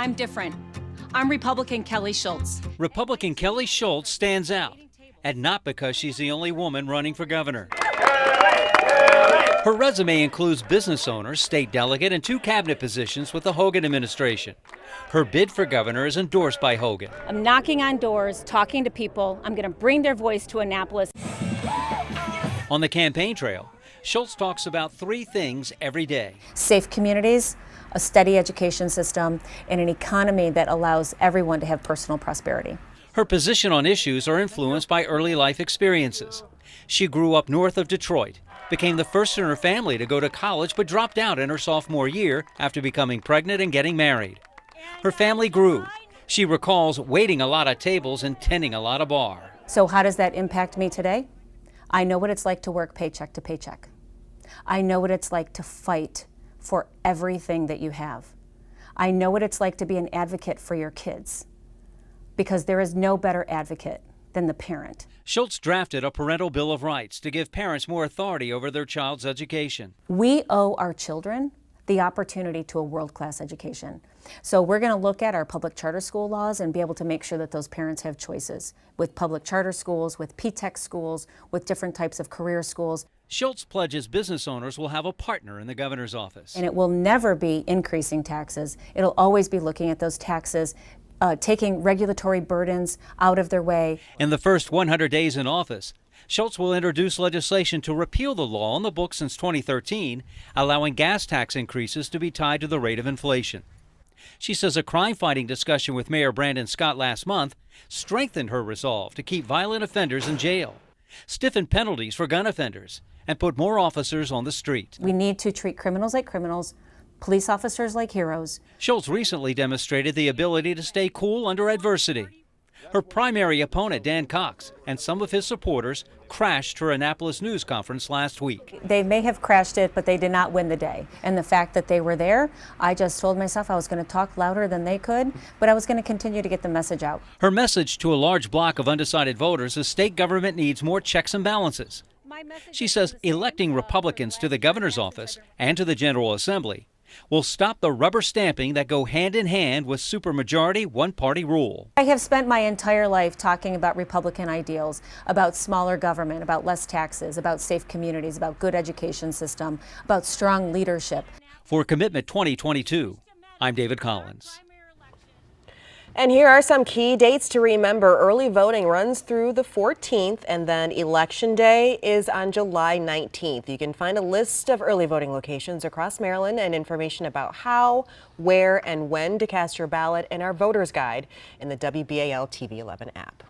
I'm different. I'm Republican Kelly Schultz. Republican Kelly Schultz stands out, and not because she's the only woman running for governor. Her resume includes business owner, state delegate, and 2 cabinet positions with the Hogan administration. Her bid for governor is endorsed by Hogan. I'm knocking on doors, talking to people. I'm going to bring their voice to Annapolis. On the campaign trail, Schultz talks about 3 things every day. Safe communities, a steady education system, and an economy that allows everyone to have personal prosperity. Her position on issues are influenced by early life experiences. She grew up north of Detroit, became the first in her family to go to college, but dropped out in her sophomore year after becoming pregnant and getting married. Her family grew. She recalls waiting a lot of tables and tending a lot of bar. So how does that impact me today? I know what it's like to work paycheck to paycheck. I know what it's like to fight for everything that you have. I know what it's like to be an advocate for your kids, because there is no better advocate than the parent. Schultz drafted a parental bill of rights to give parents more authority over their child's education. We owe our children the opportunity to a world-class education. So we're going to look at our public charter school laws and be able to make sure that those parents have choices with public charter schools, with P-TECH schools, with different types of career schools. Schultz pledges business owners will have a partner in the governor's office. And it will never be increasing taxes. It'll always be looking at those taxes, taking regulatory burdens out of their way. In the first 100 days in office, Schultz will introduce legislation to repeal the law on the books since 2013, allowing gas tax increases to be tied to the rate of inflation. She says a crime-fighting discussion with Mayor Brandon Scott last month strengthened her resolve to keep violent offenders in jail, stiffen penalties for gun offenders, and put more officers on the street. We need to treat criminals like criminals, police officers like heroes. Schultz recently demonstrated the ability to stay cool under adversity. Her primary opponent, Dan Cox, and some of his supporters crashed her Annapolis news conference last week. They may have crashed it, but they did not win the day. And the fact that they were there, I just told myself I was going to talk louder than they could, but I was going to continue to get the message out. Her message to a large block of undecided voters is state government needs more checks and balances. She says electing Republicans to the governor's office and to the General Assembly will stop the rubber stamping that go hand in hand with supermajority one-party rule. I have spent my entire life talking about Republican ideals, about smaller government, about less taxes, about safe communities, about good education system, about strong leadership. For Commitment 2022, I'm David Collins. And here are some key dates to remember. Early voting runs through the 14th, and then Election Day is on July 19th. You can find a list of early voting locations across Maryland and information about how, where, and when to cast your ballot in our voter's guide in the WBAL TV 11 app.